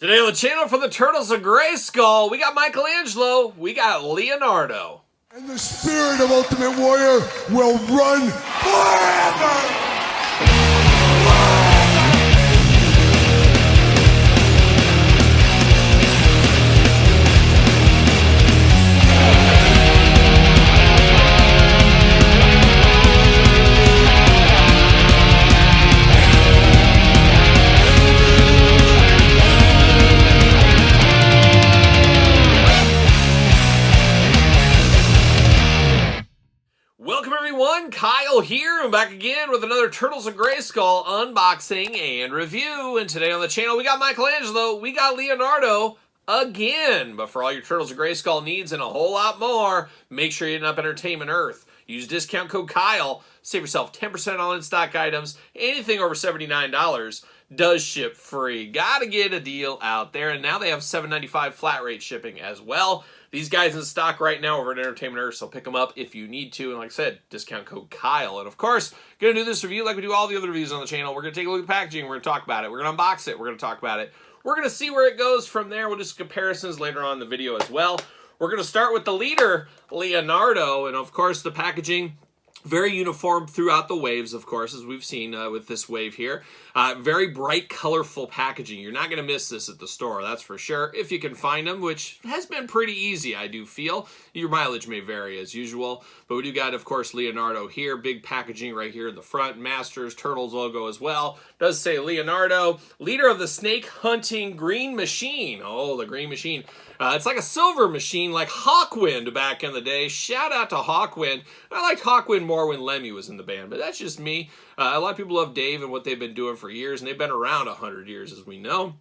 Today on the channel for the Turtles of Grayskull, we got Michelangelo, we got Leonardo. And the spirit of Ultimate Warrior will run forever! Welcome everyone, Kyle here, and back again with another Turtles of Grayskull unboxing and review. And today on the channel we got Michelangelo, we got Leonardo again. But for all your Turtles of Grayskull needs and a whole lot more, make sure you hit up Entertainment Earth. Use discount code Kyle, save yourself 10% on in-stock items. Anything over $79 does ship free. Gotta get a deal out there. And now they have $7.95 flat rate shipping as well. These guys in stock right now over at Entertainment Earth, so pick them up if you need to. And like I said, discount code Kyle. And of course, going to do this review like we do all the other reviews on the channel. We're going to take a look at the packaging. We're going to talk about it. We're going to unbox it. We're going to talk about it. We're going to see where it goes from there. We'll do some comparisons later on in the video as well. We're going to start with the leader, Leonardo. And of course, the packaging, very uniform throughout the waves, of course, as we've seen with this wave here. Very bright, colorful packaging. You're not going to miss this at the store, that's for sure, if you can find them, which has been pretty easy, I do feel. Your mileage may vary as usual, but we do got, of course, Leonardo here. Big packaging right here in the front. Masters, Turtles logo as well. Does say Leonardo, leader of the snake hunting green machine. Oh, the green machine. It's like a silver machine, like Hawkwind back in the day. Shout out to Hawkwind. I liked Hawkwind more when Lemmy was in the band, but that's just me. A lot of people love Dave and what they've been doing for years, and they've been around 100 years, as we know.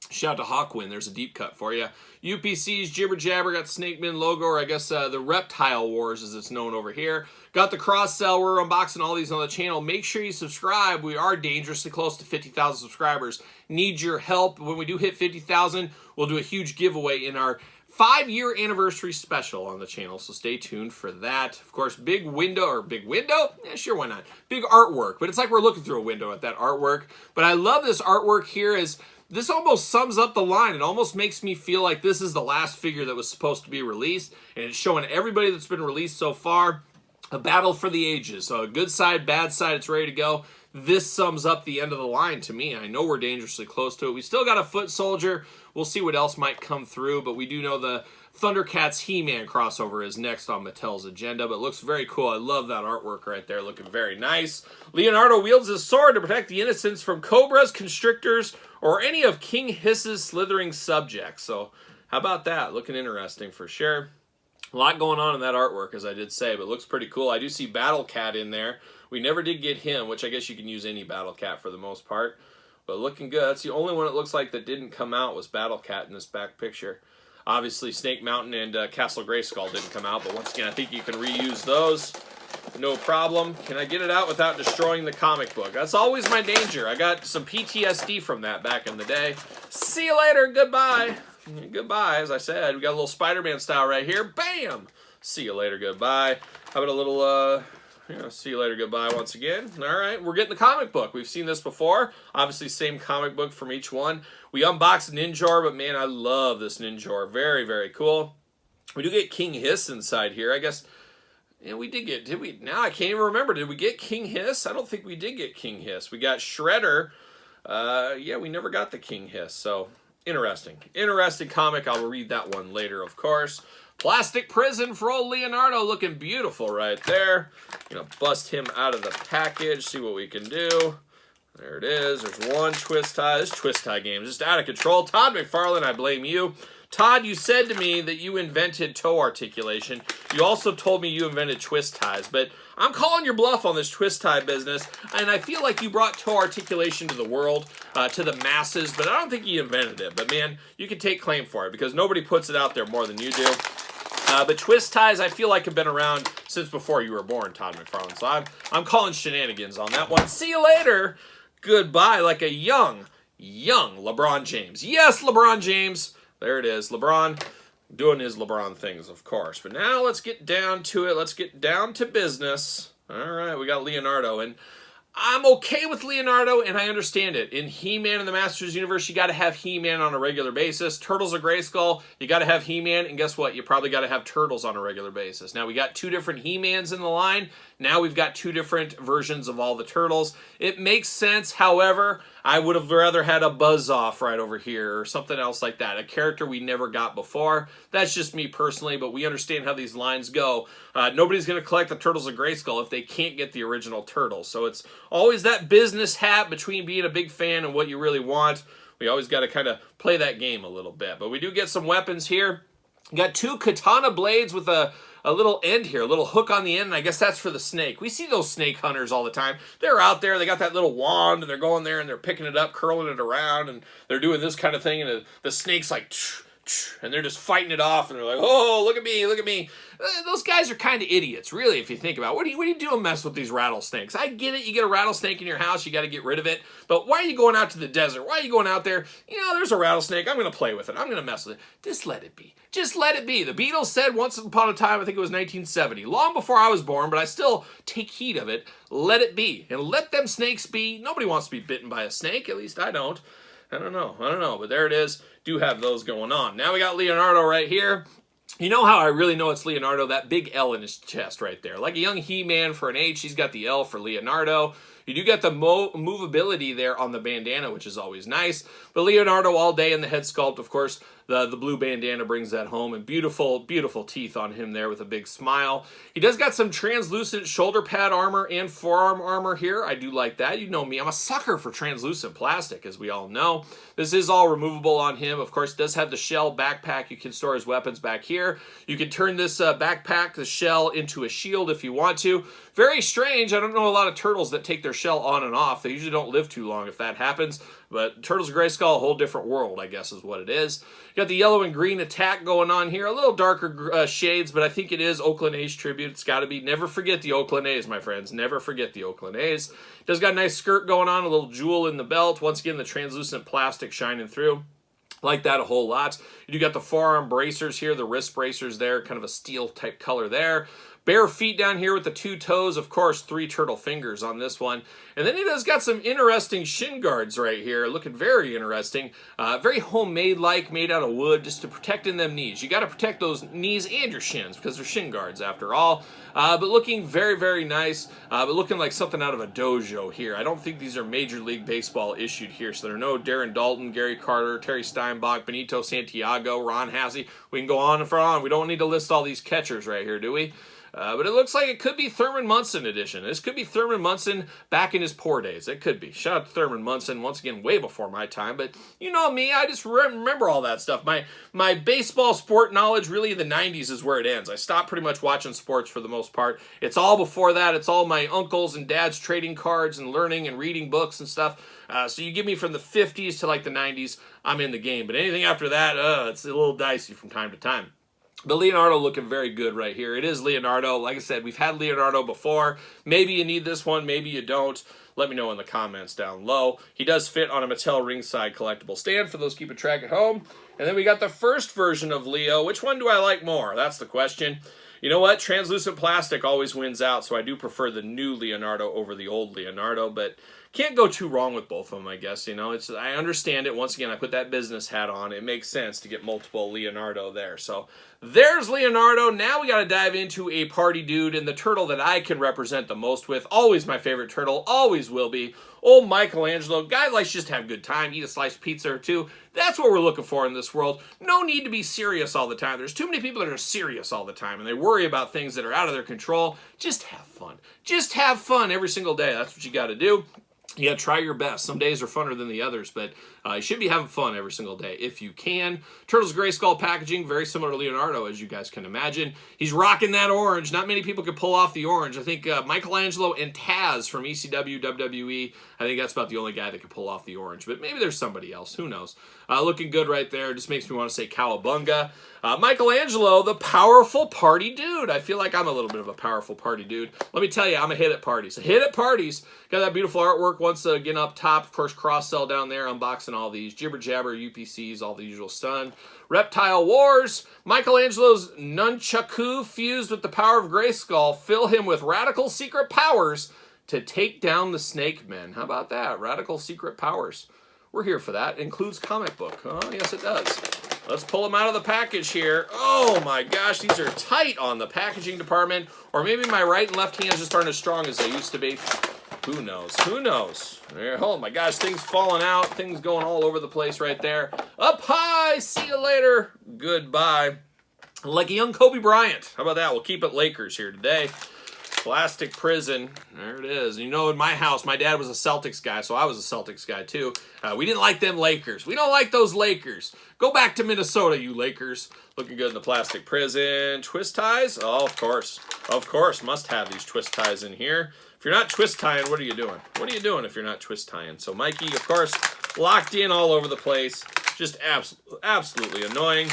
Shout out to Hawkwind. There's a deep cut for you. UPC's Jibber Jabber, got the Snakeman logo, or I guess the Reptile Wars as it's known over here. Got the cross sell. We're unboxing all these on the channel. Make sure you subscribe. We are dangerously close to 50,000 subscribers. Need your help. When we do hit 50,000, we'll do a huge giveaway in our 5-year anniversary special on the channel, so stay tuned for that. Of course, big window? Yeah, sure, why not? Big artwork, but it's like we're looking through a window at that artwork. But I love this artwork here. This almost sums up the line. It almost makes me feel like this is the last figure that was supposed to be released, and it's showing everybody that's been released so far a battle for the ages. So a good side, bad side, it's ready to go. This sums up the end of the line to me. I know we're dangerously close to it. We still got a Foot Soldier. We'll see what else might come through, but we do know the Thundercats He-Man crossover is next on Mattel's agenda, but it looks very cool. I love that artwork right there, looking very nice. Leonardo wields his sword to protect the innocents from cobras, constrictors, or any of King Hiss's slithering subjects. So how about that? Looking interesting for sure. A lot going on in that artwork, as I did say, but it looks pretty cool. I do see Battle Cat in there. We never did get him, which I guess you can use any Battle Cat for the most part. But looking good. That's the only one it looks like that didn't come out was Battle Cat in this back picture. Obviously, Snake Mountain and Castle Grayskull didn't come out, but once again, I think you can reuse those. No problem. Can I get it out without destroying the comic book? That's always my danger. I got some PTSD from that back in the day. See you later. Goodbye. Goodbye, as I said. We got a little Spider-Man style right here. Bam! See you later. Goodbye. How about a little, see you later, goodbye once again. All right, we're getting the comic book. We've seen this before. Obviously, same comic book from each one. We unboxed Ninjor, but man, I love this Ninjor. Very, very cool. We do get King Hiss inside here. I guess, yeah, we did get, did we? Now I can't even remember. Did we get King Hiss? I don't think we did get King Hiss. We got Shredder. Yeah, we never got the King Hiss, so interesting. Interesting comic. I'll read that one later, of course. Plastic Prison for old Leonardo, looking beautiful right there. Gonna bust him out of the package, see what we can do. There it is. There's one twist tie. This twist tie game is just out of control. Todd McFarlane, I blame you. Todd, you said to me that you invented toe articulation. You also told me you invented twist ties, but I'm calling your bluff on this twist tie business, and I feel like you brought toe articulation to the world, to the masses, but I don't think you invented it. But man, you can take claim for it because nobody puts it out there more than you do. But twist ties, I feel like have been around since before you were born, Todd McFarlane. So I'm calling shenanigans on that one. See you later. Goodbye, like a young LeBron James. Yes, LeBron James. There it is. LeBron doing his LeBron things, of course. But now let's get down to it. Let's get down to business. All right, we got Leonardo. And I'm okay with Leonardo, and I understand it. In He-Man in the Masters universe, you got to have He-Man on a regular basis. Turtles of Grayskull, you got to have He-Man, and guess what? You probably got to have Turtles on a regular basis. Now, we got 2 different He-Mans in the line. Now we've got 2 different versions of all the Turtles. It makes sense, however, I would have rather had a Buzz-Off right over here or something else like that. A character we never got before. That's just me personally, but we understand how these lines go. Nobody's going to collect the Turtles of Grayskull if they can't get the original Turtles. So it's always that business hat between being a big fan and what you really want. We always got to kind of play that game a little bit. But we do get some weapons here. We got 2 katana blades with a little end here, a little hook on the end, and I guess that's for the snake. We see those snake hunters all the time. They're out there, they got that little wand, and they're going there, and they're picking it up, curling it around, and they're doing this kind of thing, and the snake's like, and they're just fighting it off, and they're like, oh, look at me, look at me. Those guys are kind of idiots, really, if you think about it. What are you doing mess with these rattlesnakes? I get it, you get a rattlesnake in your house, you got to get rid of it, but why are you going out to the desert? Why are you going out there? You know, there's a rattlesnake, I'm going to play with it, I'm going to mess with it. Just let it be. Just let it be. The Beatles said once upon a time, I think it was 1970, long before I was born, but I still take heed of it, let it be. And let them snakes be. Nobody wants to be bitten by a snake, at least I don't. I don't know, but there it is. Do have those going on. Now we got Leonardo right here. You know how I really know it's Leonardo? That big L in his chest right there. Like a young He-Man for an H, he's got the L for Leonardo. You do get the movability there on the bandana, which is always nice. But Leonardo all day in the head sculpt, of course, the blue bandana brings that home. And beautiful, beautiful teeth on him there with a big smile. He does got some translucent shoulder pad armor and forearm armor here. I do like that. You know me, I'm a sucker for translucent plastic, as we all know. This is all removable on him. Of course, it does have the shell backpack. You can store his weapons back here. You can turn this backpack, the shell, into a shield if you want to. Very strange. I don't know a lot of turtles that take their shell on and off. They usually don't live too long if that happens. But Turtles of Grayskull, a whole different world, I guess is what it is. You got the yellow and green attack going on here. A little darker shades, but I think it is Oakland A's tribute. It's got to be. Never forget the Oakland A's, my friends. Never forget the Oakland A's. Does got a nice skirt going on, a little jewel in the belt. Once again, the translucent plastic shining through. Like that a whole lot. You do got the forearm bracers here, the wrist bracers there, kind of a steel type color there. Bare feet down here with the 2 toes. Of course, 3 turtle fingers on this one. And then he does got some interesting shin guards right here. Looking very interesting. Very homemade-like, made out of wood, just to protect in them knees. You got to protect those knees and your shins because they're shin guards after all. But looking very, very nice. But looking like something out of a dojo here. I don't think these are Major League Baseball issued here. So there are no Darren Dalton, Gary Carter, Terry Steinbach, Benito Santiago, Ron Hassey. We can go on and on. We don't need to list all these catchers right here, do we? But it looks like it could be Thurman Munson edition. This could be Thurman Munson back in his poor days. It could be. Shout out to Thurman Munson, once again, way before my time. But you know me, I just remember all that stuff. My baseball sport knowledge, really, the 90s is where it ends. I stopped pretty much watching sports for the most part. It's all before that. It's all my uncles and dads trading cards and learning and reading books and stuff. So you give me from the 50s to like the 90s, I'm in the game. But anything after that, it's a little dicey from time to time. But Leonardo looking very good right here. It is Leonardo. Like I said, we've had Leonardo before. Maybe you need this one. Maybe you don't. Let me know in the comments down low. He does fit on a Mattel ringside collectible stand for those keeping track at home. And then we got the first version of Leo. Which one do I like more? That's the question. You know what? Translucent plastic always wins out, so I do prefer the new Leonardo over the old Leonardo, but can't go too wrong with both of them, I guess. You know, I understand it. Once again, I put that business hat on. It makes sense to get multiple Leonardo there. So there's Leonardo. Now we got to dive into a party dude, and the turtle that I can represent the most with. Always my favorite turtle. Always will be. Old Michelangelo. Guy likes just to have a good time. Eat a sliced pizza or two. That's what we're looking for in this world. No need to be serious all the time. There's too many people that are serious all the time, and they worry about things that are out of their control. Just have fun. Just have fun every single day. That's what you got to do. You got to try your best. Some days are funner than the others, but you should be having fun every single day if you can. Turtles Grayskull packaging, very similar to Leonardo, as you guys can imagine. He's rocking that orange. Not many people could pull off the orange. I think Michelangelo and Taz from ECW, WWE, I think that's about the only guy that could pull off the orange, but maybe there's somebody else. Who knows? Looking good right there. Just makes me want to say cowabunga. Michelangelo, the powerful party dude. I feel like I'm a little bit of a powerful party dude. Let me tell you, I'm a hit at parties. A hit at parties. Got that beautiful artwork once again up top. Of course, cross-sell down there, unboxing all these. Jibber Jabber, UPCs, all the usual stun. Reptile Wars. Michelangelo's nunchaku fused with the power of Grayskull fill him with radical secret powers to take down the Snake Men. How about that? Radical secret powers. We're here for that. It includes comic book. Oh, yes, it does. Let's pull them out of the package here. Oh my gosh, these are tight on the packaging department. Or maybe my right and left hands just aren't as strong as they used to be. Who knows? Who knows? There, oh my gosh, things falling out. Things going all over the place right there. Up high. See you later. Goodbye. Like a young Kobe Bryant. How about that? We'll keep it Lakers here today. Plastic prison. There it is. You know, in my house, my dad was a Celtics guy, so I was a Celtics guy too. We didn't like them Lakers. We don't like those Lakers. Go back to Minnesota, you Lakers. Looking good in the plastic prison. Twist ties? Oh, of course. Of course. Must have these twist ties in here. If you're not twist tying, what are you doing? What are you doing if you're not twist tying? So Mikey, of course, locked in all over the place. Just absolutely annoying.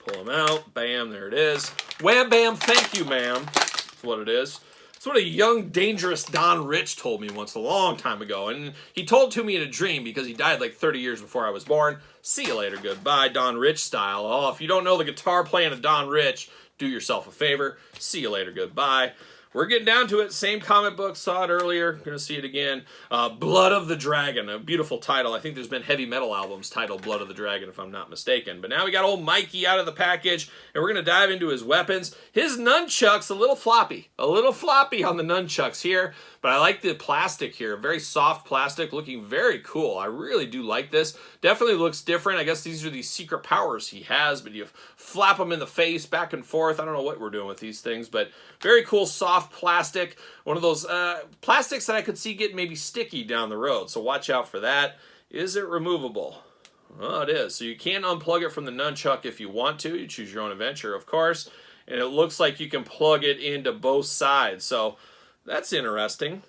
Pull them out. Bam, there it is. Wham, bam, thank you, ma'am. That's what it is. That's what a young, dangerous Don Rich told me once a long time ago. And he told it to me in a dream because he died like 30 years before I was born. See you later, goodbye, Don Rich style. Oh, if you don't know the guitar playing of Don Rich, do yourself a favor. See you later, goodbye. We're getting down to it. Same comic book. Saw it earlier. Going to see it again. Blood of the Dragon. A beautiful title. I think there's been heavy metal albums titled Blood of the Dragon, if I'm not mistaken. But now we got old Mikey out of the package, and we're going to dive into his weapons. His nunchucks, a little floppy. A little floppy on the nunchucks here. But I like the plastic here. Very soft plastic. Looking very cool. I really do like this. Definitely looks different. I guess these are these secret powers he has. But you flap them in the face back and forth. I don't know what we're doing with these things. But very cool soft plastic. One of those plastics that I could see getting maybe sticky down the road. So watch out for that. Is it removable? Well, it is. So you can unplug it from the nunchuck if you want to. You choose your own adventure, of course. And it looks like you can plug it into both sides. So that's interesting.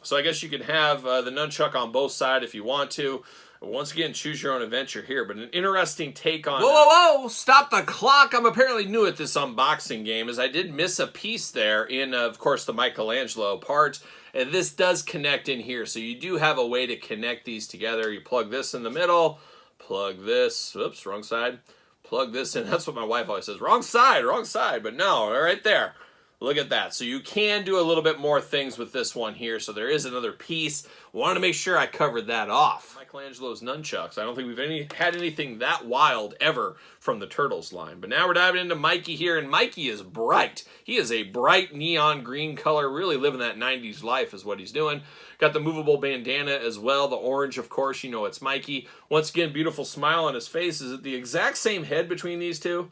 So I guess you can have the nunchuck on both sides if you want to. Once again, choose your own adventure here, but an interesting take on... Whoa! Stop the clock! I'm apparently new at this unboxing game, as I did miss a piece there in, of course, the Michelangelo part. And this does connect in here, so you do have a way to connect these together. You plug this in the middle, plug this... Oops, wrong side. Plug this in. That's what my wife always says. Wrong side, but no, right there. Look at that. So you can do a little bit more things with this one here. So there is another piece. Wanted to make sure I covered that off. Michelangelo's nunchucks. I don't think we've had anything that wild ever from the Turtles line. But now we're diving into Mikey here, and Mikey is bright. He is a bright neon green color, really living that 90s life is what he's doing. Got the movable bandana as well. The orange, of course, you know it's Mikey. Once again, beautiful smile on his face. Is it the exact same head between these two?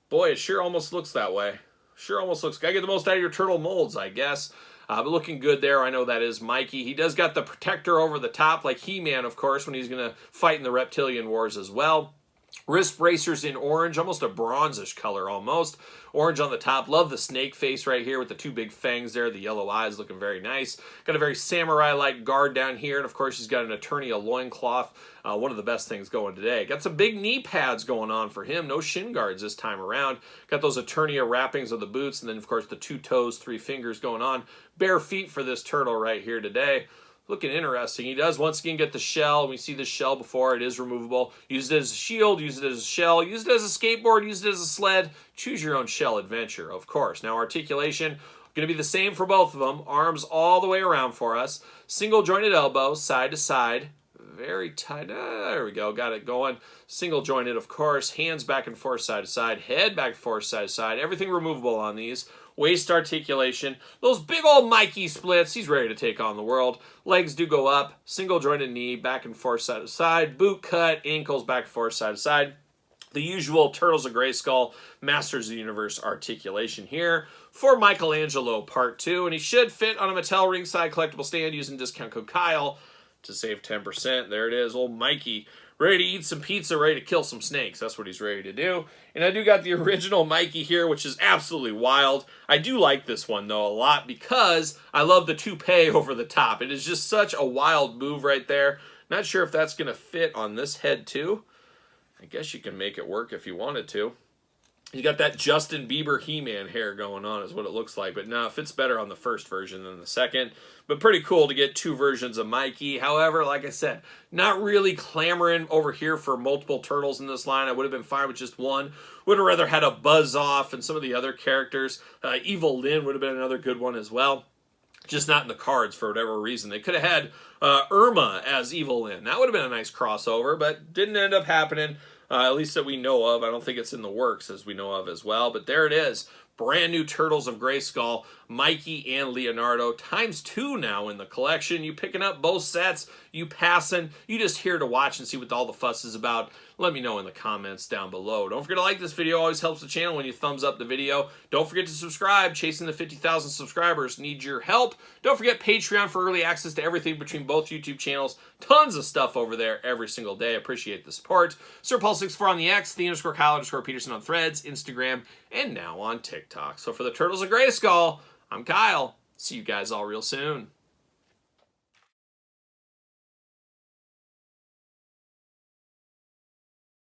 Boy, it sure almost looks that way. Sure almost looks... Gotta get the most out of your turtle molds, I guess. But looking good there. I know that is Mikey. He does got the protector over the top, like He-Man, of course, when he's going to fight in the Reptilian Wars as well. Wrist bracers in orange, almost a bronzish color almost. Orange on the top. Love the snake face right here with the two big fangs there. The yellow eyes looking very nice. Got a very samurai-like guard down here. And, of course, he's got an Eternia loincloth. One of the best things going today. Got some big knee pads going on for him. No shin guards this time around. Got those Eternia wrappings of the boots. And then, of course, the 2 toes, 3 fingers going on. Bare feet for this turtle right here today. Looking interesting. He does once again get the shell. We see the shell before. It is removable. Use it as a shield. Use it as a shell. Use it as a skateboard. Use it as a sled. Choose your own shell adventure, of course. Now, articulation, going to be the same for both of them. Arms all the way around for us. Single jointed elbows, side to side. Very tight. There we go. Got it going. Single jointed, of course. Hands back and forth, side to side. Head back and forth, side to side. Everything removable on these. Waist articulation. Those big old Mikey splits. He's ready to take on the world. Legs do go up. Single jointed knee, back and forth, side to side. Boot cut, ankles back and forth, side to side. The usual Turtles of Grayskull, Masters of the Universe articulation here for Michelangelo Part 2. And he should fit on a Mattel ringside collectible stand using discount code Kyle to save 10%. There it is, old Mikey. Ready to eat some pizza, ready to kill some snakes. That's what he's ready to do. And I do got the original Mikey here, which is absolutely wild. I do like this one, though, a lot because I love the toupee over the top. It is just such a wild move right there. Not sure if that's going to fit on this head, too. I guess you can make it work if you wanted to. You got that Justin Bieber He-Man hair going on is what it looks like. But no, it fits better on the first version than the second. But pretty cool to get 2 versions of Mikey. However, like I said, not really clamoring over here for multiple turtles in this line. I would have been fine with just one. Would have rather had a Buzz Off and some of the other characters. Evil Lynn would have been another good one as well. Just not in the cards for whatever reason. They could have had Irma as Evil Lyn. That would have been a nice crossover, but didn't end up happening, at least that we know of. I don't think it's in the works as we know of as well, but there it is. Brand new Turtles of Grayskull, Mikey and Leonardo, ×2 now in the collection. You picking up both sets, you passing, you just here to watch and see what all the fuss is about. Let me know in the comments down below. Don't forget to like this video, always helps the channel when you thumbs up the video. Don't forget to subscribe, chasing the 50,000 subscribers, need your help. Don't forget Patreon for early access to everything between both YouTube channels. Tons of stuff over there every single day. Appreciate the support. SirPaul64 on the X, _Kyle_Peterson on Threads, Instagram, and now on TikTok. So for the Turtles of Grayskull, I'm Kyle. See you guys all real soon.